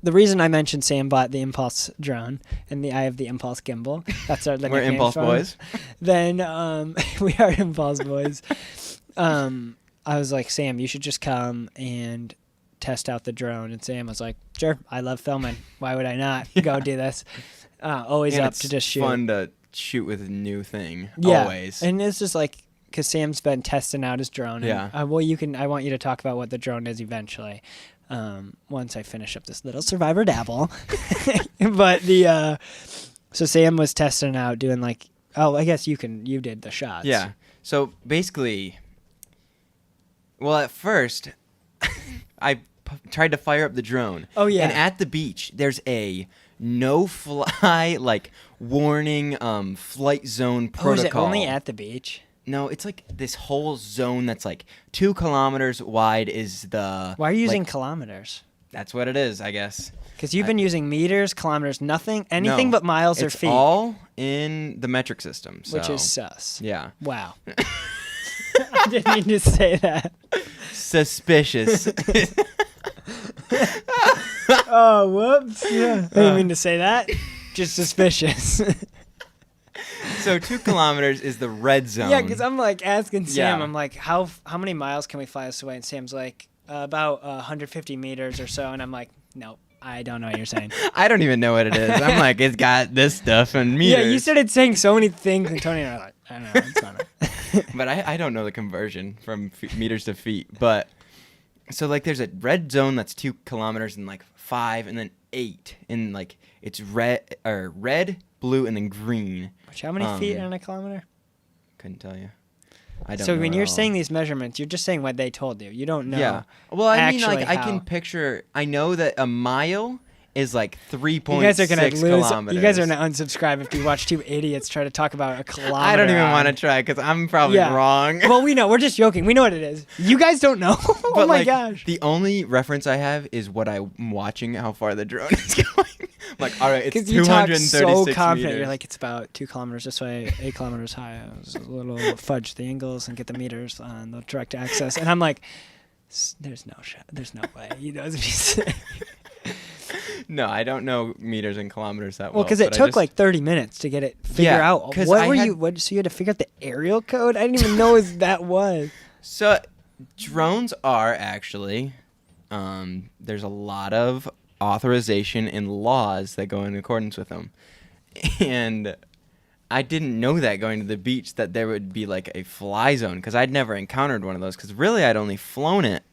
the reason I mentioned Sam bought the Impulse drone and I have the Impulse gimbal. That's our We're Impulse boys. Then we are Impulse boys. I was like, Sam, you should just come and test out the drone. And Sam was like, sure, I love filming. Why would I not go do this? Always And up to just shoot. It's fun to shoot with a new thing. Yeah. Always. And it's just like, because Sam's been testing out his drone. And, Yeah. I want you to talk about what the drone is eventually. Once I finish up this little Survivor dabble. But so Sam was testing out doing like, I guess you did the shots. Yeah. So basically, well, at first, I tried to fire up the drone. Oh, yeah. And at the beach, there's a no-fly, like, warning flight zone protocol. Oh, is it only at the beach? No, it's like this whole zone that's like 2 kilometers wide is the... Why are you using kilometers? That's what it is, I guess. Because you've been using meters, kilometers, anything but miles or feet. It's all in the metric system. So. Which is sus. Yeah. Wow. I didn't mean to say that. Suspicious. Oh, whoops. Yeah. I didn't mean to say that. Just suspicious. So 2 kilometers is the red zone. Yeah, because I'm like asking Sam, Yeah. I'm like, how many miles can we fly this away? And Sam's like, about 150 meters or so. And I'm like, nope, I don't know what you're saying. I don't even know what it is. I'm like, it's got this stuff and meters. Yeah, you started saying so many things, and Tony and I are like, I don't know, it's not. But I don't know the conversion from meters to feet. But so like there's a red zone that's 2 kilometers and like 5 and then 8. And like it's red, blue, and then green. Which, how many feet in a kilometer? Couldn't tell you. I don't So know when at you're all. saying these measurements, you're just saying what they told you. You don't know. Yeah. Well, I mean, actually like I can how. picture. I know that a mile is like 3.6 You guys are gonna lose. kilometers. You guys are gonna unsubscribe if you watch 2 idiots try to talk about a kilometer. I don't even on- want to try because I'm probably Yeah. wrong. Well, we know. We're just joking. We know what it is. You guys don't know. Oh But my like, gosh. the only reference I have is what I'm watching, how far the drone is going. I'm like, all right, it's Because you talk 236 so confident. meters. You're like, it's about 2 kilometers this way, 8 kilometers high. I was a little fudge the angles and get the meters on the direct access. And I'm like, there's no shot. There's no way. He knows what he's saying. No, I don't know meters and kilometers that Well, because it but I took just- like 30 minutes to get it figure Yeah, out. 'cause What I were had- you? What? So you had to figure out the aerial code? I didn't even know that was. So drones are actually, there's a lot of authorization and laws that go in accordance with them. And I didn't know that going to the beach that there would be like a fly zone because I'd never encountered one of those because really I'd only flown it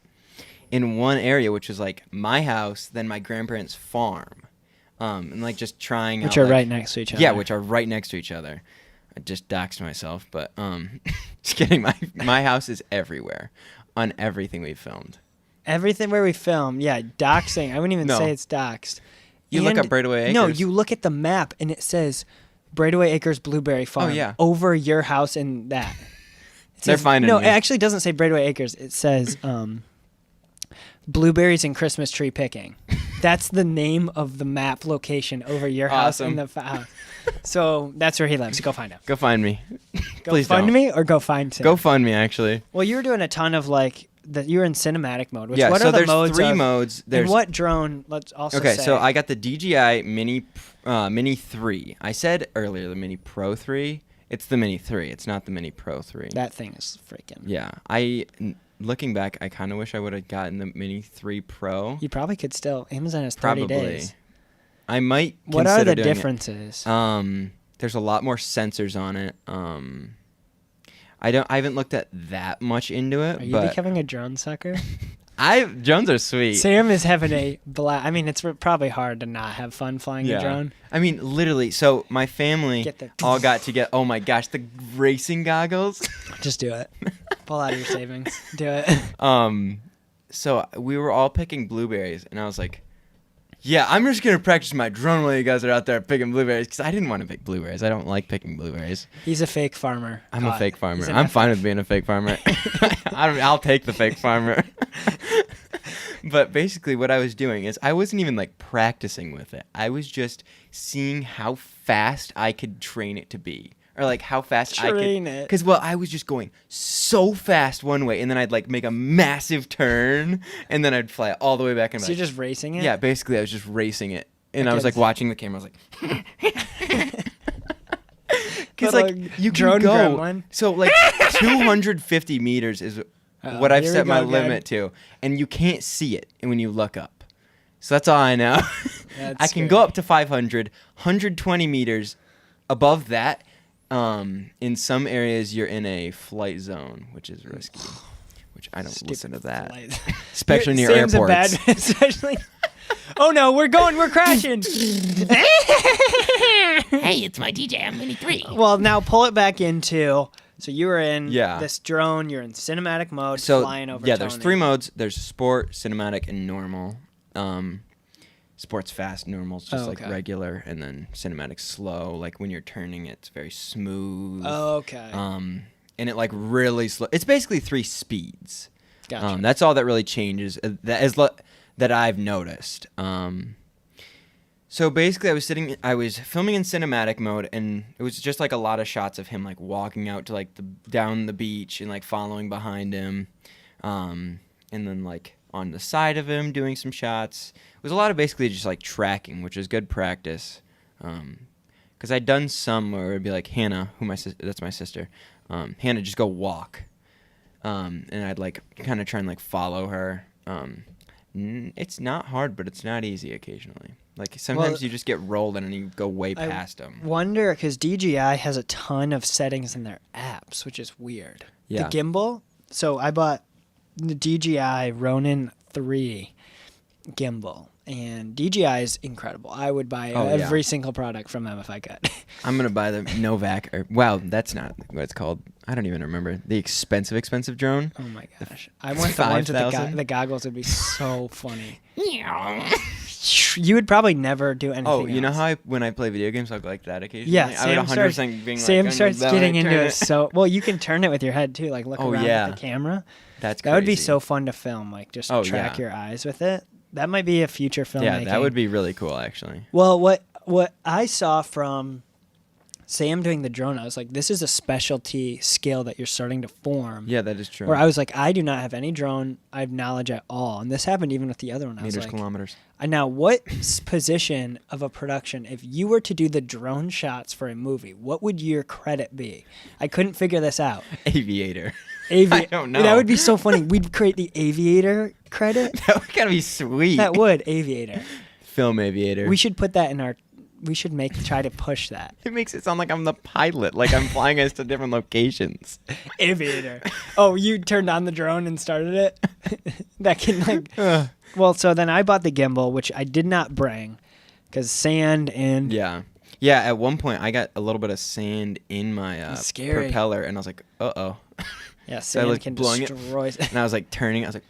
in one area, which was like my house, then my grandparents' farm. And like just trying Which out, are like- right next to each other. Yeah, which are right next to each other. I just doxed myself, but just kidding. My house is everywhere on everything we've filmed. Everything where we filmed, yeah, doxing. I wouldn't even No. say it's doxed. You look And- up Braidaway Acres. No, you look at the map and it says Braidaway Acres Blueberry Farm. yeah. Over your house and that. It They're says- finding No, me. it actually doesn't say Braidaway Acres. It says blueberries and Christmas tree picking. That's the name of the map location over your house and Awesome. the house. So that's where he lives. Go find him. Go find me. Go Please find don't. me or go find him. Go fund me, actually. Well, you were doing a ton of like you were in cinematic mode. Which, Yeah, what so are the there's modes 3 of- modes. And There's what drone? Let's also Okay, say. so I got the DJI Mini 3. I said earlier the Mini Pro 3. It's the Mini 3. It's not the Mini Pro 3. That thing is freaking. Yeah. Looking back, I kind of wish I would have gotten the Mini 3 Pro. You probably could still. Amazon has 30 Probably. days. I might What are consider the doing it. differences? There's a lot more sensors on it. I haven't looked at that much into it, Are you but becoming a drone sucker? drones are sweet. Sam is having a blast. I mean, it's probably hard to not have fun flying a drone. I mean, literally. So my family Get the- all got to get. Oh my gosh, the racing goggles. Just do it. Pull out of your savings. Do it. So we were all picking blueberries, and I was like, "Yeah, I'm just gonna practice my drone while you guys are out there picking blueberries," because I didn't want to pick blueberries. I don't like picking blueberries. He's a fake farmer. I'm a fake farmer. He's an I'm F- fine with being a fake farmer. I'll take the fake farmer. But basically what I was doing is I wasn't even like practicing with it. I was just seeing how fast I could train it to be or like how fast Train I could. it. Because I was just going so fast one way, and then I'd like make a massive turn, and then I'd fly all the way back. And So you're just racing it? yeah, basically I was just racing it, and I was Okay. like watching the camera. I was like. Because Little like you drone can go, gremlin. so like 250 meters is what I've here we set my go again. limit to, and you can't see it when you look up. So that's all I know. That's I can scary. go up to 500, 120 meters. Above that, in some areas you're in a flight zone, which is risky. Which I don't listen to that, Flight. especially near Sam's airports. A bad, especially. Oh no, we're crashing. Hey, it's my DJI Mini 3. Well, now pull it back into. So you were in Yeah. this drone. You're in cinematic mode, So flying over. yeah, there's Tony. 3 modes. There's sport, cinematic, and normal. Sport's fast, normal's just like okay. regular, and then cinematic's slow. Like when you're turning it, it's very smooth. Okay. And it like really slow. It's basically 3 speeds. Gotcha. That's all that really changes. That I've noticed. So basically, I was filming in cinematic mode, and it was just like a lot of shots of him like walking out to like down the beach and like following behind him, and then like on the side of him doing some shots. It was a lot of basically just like tracking, which is good practice. Because I'd done some where it'd be like Hannah, that's my sister. Hannah, just go walk, and I'd like kind of try and like follow her. It's not hard, but it's not easy occasionally. Like sometimes you just get rolled and you go way past them. Wonder because DJI has a ton of settings in their apps, which is weird. Yeah. The gimbal. So I bought the DJI Ronin 3 gimbal, and DJI is incredible. I would buy every single product from them if I could. I'm gonna buy the Novak. Wow, that's not what it's called. I don't even remember the expensive drone. Oh my gosh! I want the ones with 5,000? the goggles would be so funny. You would probably never do anything. Oh, you know else. how when I play video games, I go like that occasionally. Yeah, I would Sam 100% being Sam like, starts "I'm getting gonna into turn it so well. You can turn it with your head too, like look around yeah. at the camera. That's That would be crazy. so fun to film, like just track yeah. your eyes with it. That might be a future filmmaking. Yeah, that would be really cool actually. Well, what I saw from Sam doing the drone, I was like, this is a specialty skill that you're starting to form. Yeah, that is true. Where I was like, I do not have any drone knowledge at all, and this happened even with the other one. I was Meters, like, kilometers. now what position of a production, if you were to do the drone shots for a movie, what would your credit be? I couldn't figure this out. Aviator. I don't know. That would be so funny. We'd create the aviator credit. That would gotta be sweet. That would aviator. Film aviator. We should put that in our. We should try to push that. It makes it sound like I'm the pilot, like I'm flying us to different locations. Aviator. Oh, you turned on the drone and started it? That can like. Well, so then I bought the gimbal, which I did not bring, because sand and. Yeah. Yeah, at one point I got a little bit of sand in my That's scary. propeller, and I was like, uh-oh. Yeah, So I sand was can blowing it. destroy. And I was like turning, I was like,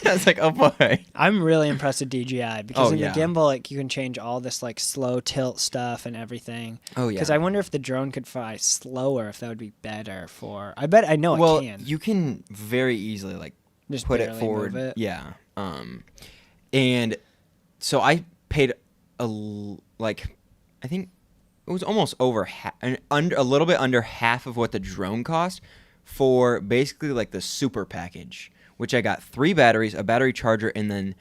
I was like, oh boy. I'm really impressed with DJI because in yeah. the gimbal, like you can change all this like slow tilt stuff and everything. Oh, yeah. Because I wonder if the drone could fly slower, if that would be better for. I bet I know Well, it can. you can very easily like Just put it barely forward. move it. Yeah. And so I paid I think it was almost over a little bit under half of what the drone cost for basically like the super package, which I got 3 batteries, a battery charger, and then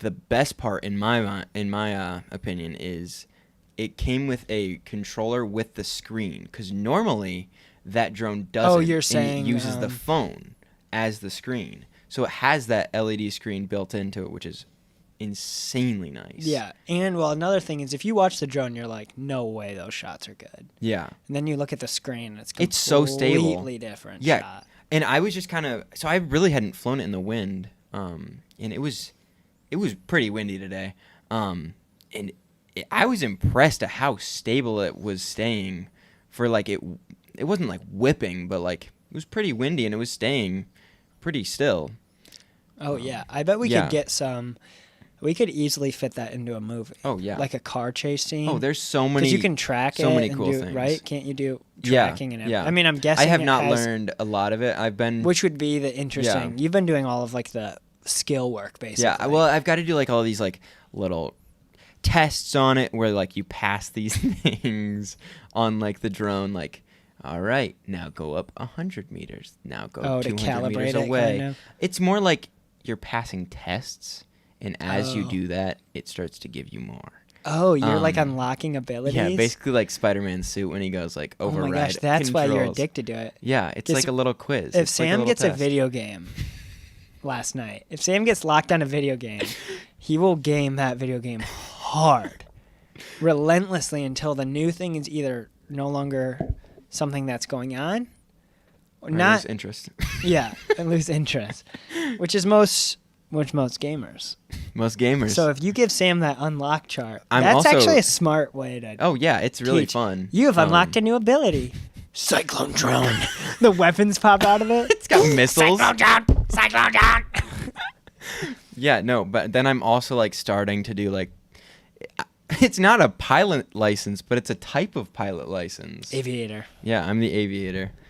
the best part in my opinion is it came with a controller with the screen, because normally that drone doesn't. Oh, you're and saying, it uses the phone as the screen, so it has that LED screen built into it, which is insanely nice. Yeah, and well, another thing is if you watch the drone, you're like, no way those shots are good. Yeah. And then you look at the screen, and It's so stable. Completely different. Yeah. Shot. And I was just kind of, so I really hadn't flown it in the wind, and it was pretty windy today, I was impressed at how stable it was staying for like it wasn't like whipping, but like it was pretty windy and it was staying pretty still. Oh yeah, I bet we could get some. We could easily fit that into a movie. Oh yeah, like a car chase scene. Oh, there's so many. Because you can track so it many and cool do, things, right? Can't you do tracking and everything? Yeah. I mean, I'm guessing I have it not has, learned a lot of it. I've been, which would be the interesting. Yeah. You've been doing all of like the skill work basically. Yeah, well, I've got to do like all these like little tests on it where like you pass these things on like the drone, like, all right, now go up 100 meters. Now go 200 meters away. Kind of. It's more like you're passing tests, and as you do that, it starts to give you more. Oh, you're like unlocking abilities? Yeah, basically like Spider-Man's suit when he goes like override. Oh my gosh, that's why you're controls. addicted to it. Yeah, it's like a little quiz. If It's like Sam little gets test. a video game last night, if Sam gets locked on a video game, he will game that video game hard, relentlessly until the new thing is either no longer something that's going on or not. Lose interest. Yeah, and lose interest, which most gamers. Most gamers. So if you give Sam that unlock chart, I'm that's also- actually a smart way to Oh yeah, it's really teach. fun. You have unlocked a new ability. Cyclone drone. The weapons pop out of it. It's got missiles. Cyclone down. Yeah, no, but then I'm also like starting to do like, it's not a pilot license, but it's a type of pilot license. Aviator. Yeah, I'm the aviator.